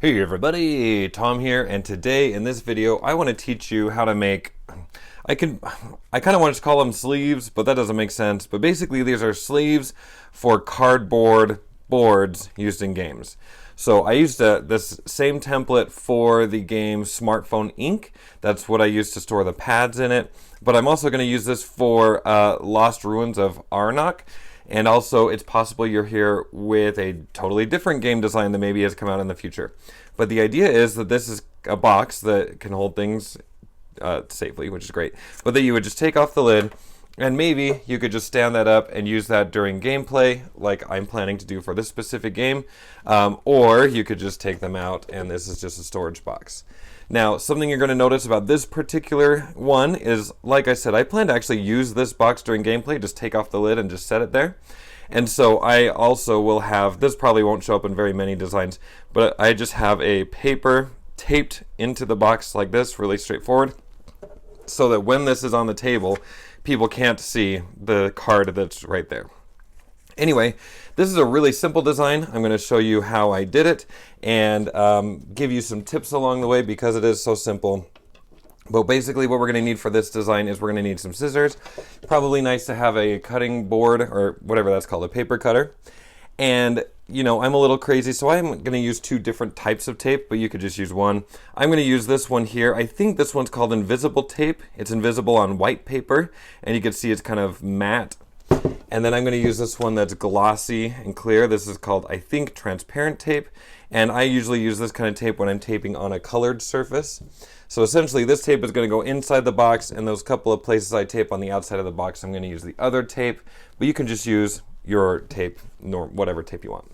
Hey everybody, Tom here, and today in this video I want to teach you how to make, I kind of want to call them sleeves, but that doesn't make sense. But basically these are sleeves for cardboard boards used in games. So I used this same template for the game Smartphone Ink. That's what I used to store the pads in it. But I'm also going to use this for Lost Ruins of Arnak. And also, it's possible you're here with a totally different game design that maybe has come out in the future. But the idea is that this is a box that can hold things safely, which is great. But that you would just take off the lid, and maybe you could just stand that up and use that during gameplay, like I'm planning to do for this specific game. Or you could just take them out, and this is just a storage box. Now, something you're going to notice about this particular one is, like I said, I plan to actually use this box during gameplay, just take off the lid and just set it there. And so I also will have, this probably won't show up in very many designs, but I just have a paper taped into the box like this, really straightforward, so that when this is on the table, people can't see the card that's right there. Anyway, this is a really simple design. I'm going to show you how I did it and give you some tips along the way because it is so simple. But basically what we're going to need for this design is we're going to need some scissors. Probably nice to have a cutting board or whatever that's called, a paper cutter. And, you know, I'm a little crazy, so I'm going to use two different types of tape, but you could just use one. I'm going to use this one here. I think this one's called invisible tape. It's invisible on white paper, and you can see it's kind of matte. And then I'm going to use this one that's glossy and clear. This is called, I think, transparent tape. And I usually use this kind of tape when I'm taping on a colored surface. So essentially this tape is going to go inside the box, and those couple of places I tape on the outside of the box, I'm going to use the other tape. But you can just use your tape, whatever tape you want.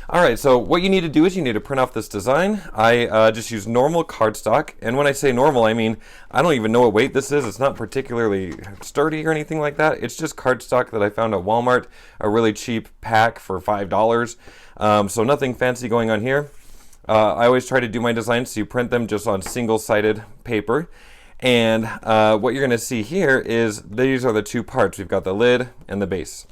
Alright, so what you need to do is you need to print off this design. I just use normal cardstock, and when I say normal, I mean I don't even know what weight this is. It's not particularly sturdy or anything like that. It's just cardstock that I found at Walmart, a really cheap pack for $5. So nothing fancy going on here. I always try to do my designs so you print them just on single-sided paper. And what you're going to see here is these are the two parts. We've got the lid and the base.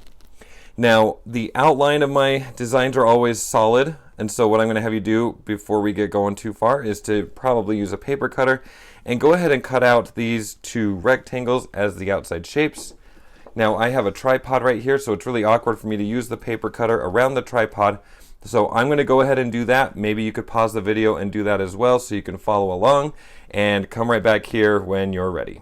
Now, the outline of my designs are always solid, and so what I'm going to have you do before we get going too far is to probably use a paper cutter and go ahead and cut out these two rectangles as the outside shapes. Now, I have a tripod right here, so it's really awkward for me to use the paper cutter around the tripod, so I'm going to go ahead and do that. Maybe you could pause the video and do that as well so you can follow along and come right back here when you're ready.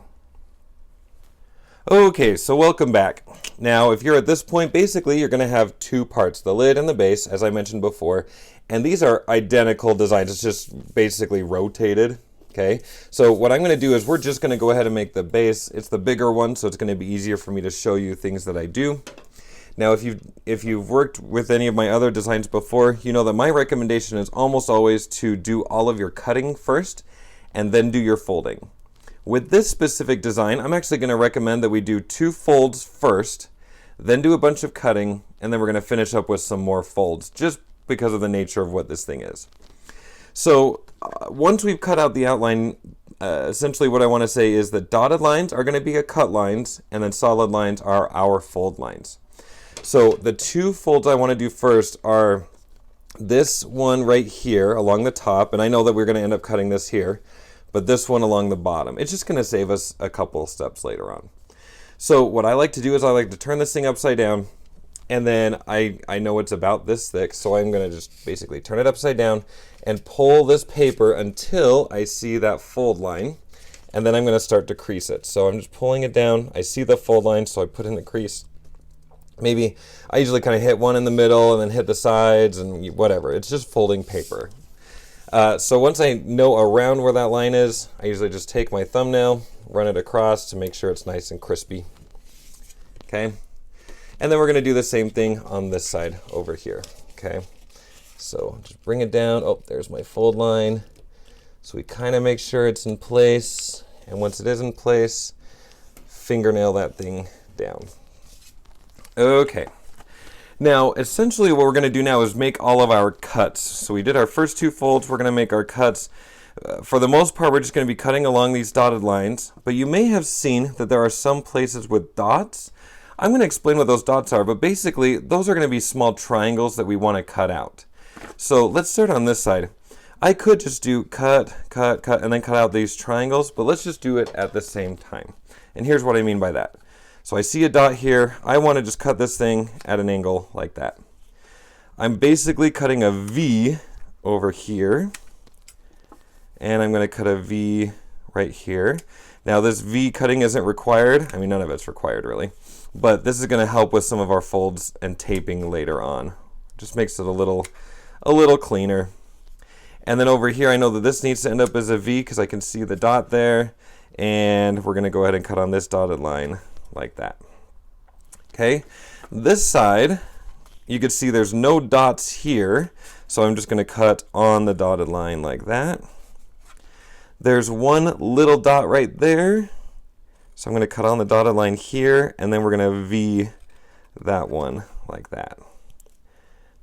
Okay, so welcome back. Now, if you're at this point, basically you're going to have two parts, the lid and the base, as I mentioned before, and these are identical designs. It's just basically rotated. Okay, so what I'm going to do is we're just going to go ahead and make the base. It's the bigger one, so it's going to be easier for me to show you things that I do. Now, if you've worked with any of my other designs before, you know that my recommendation is almost always to do all of your cutting first and then do your folding. With this specific design, I'm actually going to recommend that we do two folds first, then do a bunch of cutting, and then we're going to finish up with some more folds, just because of the nature of what this thing is. So once we've cut out the outline, essentially what I want to say is that dotted lines are going to be our cut lines, and then solid lines are our fold lines. So the two folds I want to do first are this one right here along the top, and I know that we're going to end up cutting this here, but this one along the bottom. It's just going to save us a couple steps later on. So what I like to do is I like to turn this thing upside down, and then I know it's about this thick, so I'm going to just basically turn it upside down and pull this paper until I see that fold line, and then I'm going to start to crease it. So I'm just pulling it down. I see the fold line, so I put in the crease. Maybe I usually kind of hit one in the middle and then hit the sides and whatever. It's just folding paper. So once I know around where that line is, I usually just take my thumbnail, run it across to make sure it's nice and crispy. Okay, and then we're going to do the same thing on this side over here. Okay, so just bring it down. Oh, there's my fold line. So we kind of make sure it's in place, and once it is in place, fingernail that thing down. Okay. Now, essentially what we're going to do now is make all of our cuts. So we did our first two folds, we're going to make our cuts. For the most part, we're just going to be cutting along these dotted lines, but you may have seen that there are some places with dots. I'm going to explain what those dots are, but basically those are going to be small triangles that we want to cut out. So let's start on this side. I could just do cut, cut, cut, and then cut out these triangles, but let's just do it at the same time. And here's what I mean by that. So I see a dot here. I want to just cut this thing at an angle like that. I'm basically cutting a V over here, and I'm going to cut a V right here. Now this V cutting isn't required. I mean, none of it's required really, but this is going to help with some of our folds and taping later on. Just makes it a little cleaner. And then over here, I know that this needs to end up as a V because I can see the dot there, and we're going to go ahead and cut on this dotted line like that. Okay, this side, you can see there's no dots here, so I'm just going to cut on the dotted line like that. There's one little dot right there, so I'm going to cut on the dotted line here, and then we're going to V that one like that.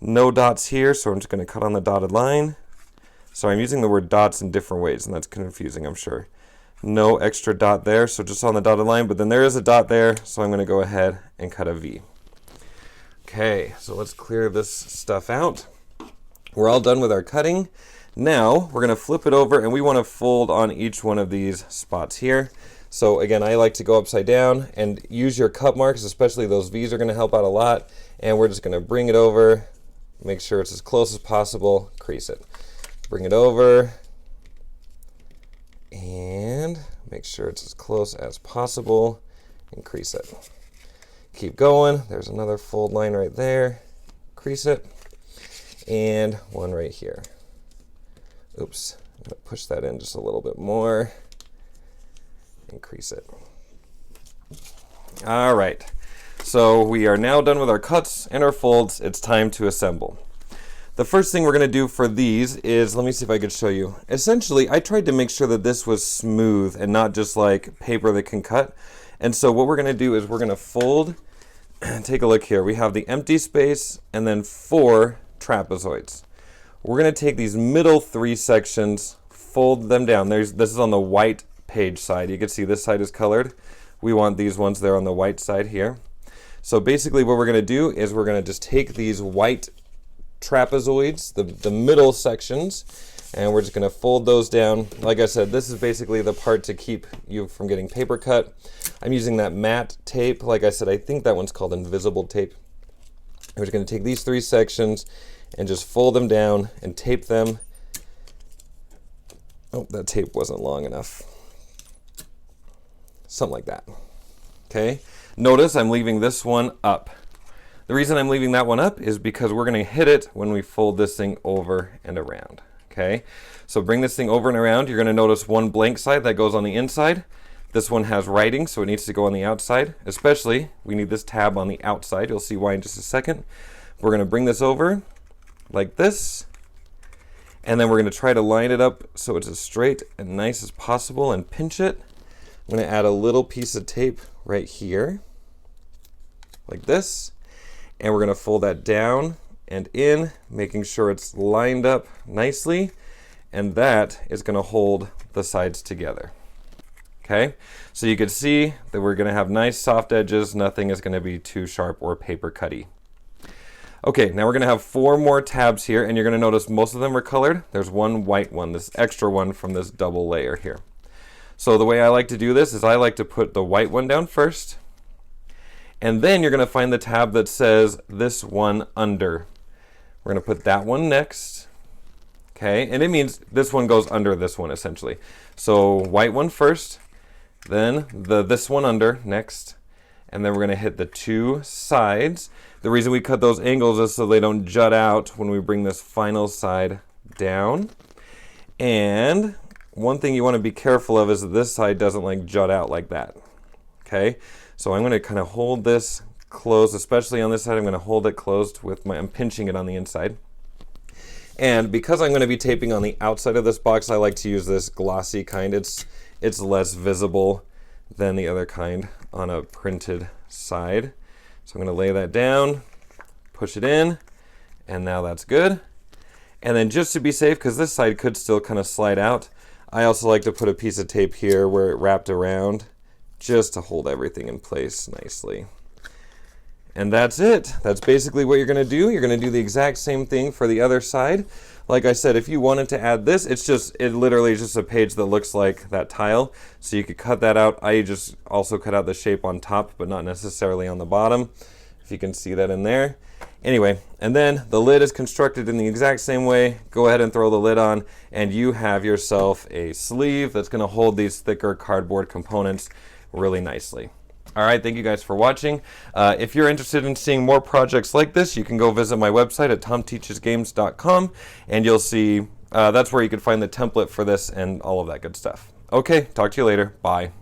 No dots here, so I'm just going to cut on the dotted line. So I'm using the word dots in different ways, and that's confusing, I'm sure. No extra dot there, so just on the dotted line, but then there is a dot there, so I'm going to go ahead and cut a V. Okay, so let's clear this stuff out. We're all done with our cutting. Now we're going to flip it over, and we want to fold on each one of these spots here. So again, I like to go upside down and use your cut marks, especially those V's are going to help out a lot. And we're just going to bring it over, make sure it's as close as possible, crease it. Bring it over and make sure it's as close as possible and crease it. Keep going. There's another fold line right there. Crease it. And one right here. Oops. I'm going to push that in just a little bit more and crease it. All right. So we are now done with our cuts and our folds. It's time to assemble. The first thing we're going to do for these is, let me see if I could show you. Essentially, I tried to make sure that this was smooth and not just like paper that can cut. And so what we're going to do is we're going to fold. Take a look here. We have the empty space and then 4 trapezoids. We're going to take these middle 3 sections, fold them down. This is on the white page side. You can see this side is colored. We want these ones there on the white side here. So basically what we're going to do is we're going to just take these white trapezoids, the middle sections, and we're just going to fold those down. Like I said, this is basically the part to keep you from getting paper cut. I'm using that matte tape. Like I said, I think that one's called invisible tape. We're just going to take these 3 sections and just fold them down and tape them. Oh, that tape wasn't long enough. Something like that. Okay. Notice I'm leaving this one up. The reason I'm leaving that one up is because we're going to hit it when we fold this thing over and around. Okay, so bring this thing over and around. You're going to notice one blank side that goes on the inside. This one has writing, so it needs to go on the outside. Especially, we need this tab on the outside. You'll see why in just a second. We're going to bring this over like this, and then we're going to try to line it up so it's as straight and nice as possible and pinch it. I'm going to add a little piece of tape right here, like this. And we're going to fold that down and in, making sure it's lined up nicely. And that is going to hold the sides together. Okay, so you can see that we're going to have nice soft edges. Nothing is going to be too sharp or paper cutty. Okay, now we're going to have 4 more tabs here, and you're going to notice most of them are colored. There's one white one, this extra one from this double layer here. So the way I like to do this is I like to put the white one down first. And then you're going to find the tab that says this one under. We're going to put that one next. Okay, and it means this one goes under this one essentially. So white one first, then this one under next, and then we're going to hit the 2 sides. The reason we cut those angles is so they don't jut out when we bring this final side down. And one thing you want to be careful of is that this side doesn't like jut out like that. Okay. So I'm going to kind of hold this closed, especially on this side. I'm going to hold it closed with I'm pinching it on the inside. And because I'm going to be taping on the outside of this box, I like to use this glossy kind. It's less visible than the other kind on a printed side. So I'm going to lay that down, push it in, and now that's good. And then just to be safe, because this side could still kind of slide out, I also like to put a piece of tape here where it wrapped around, just to hold everything in place nicely. And that's it. That's basically what you're going to do. You're going to do the exact same thing for the other side. Like I said, if you wanted to add this, it literally is just a page that looks like that tile. So you could cut that out. I just also cut out the shape on top, but not necessarily on the bottom, if you can see that in there. Anyway, and then the lid is constructed in the exact same way. Go ahead and throw the lid on, and you have yourself a sleeve that's going to hold these thicker cardboard components really nicely. All right, thank you guys for watching. If you're interested in seeing more projects like this, you can go visit my website at tomteachesgames.com, and you'll see that's where you can find the template for this and all of that good stuff. Okay, talk to you later. Bye.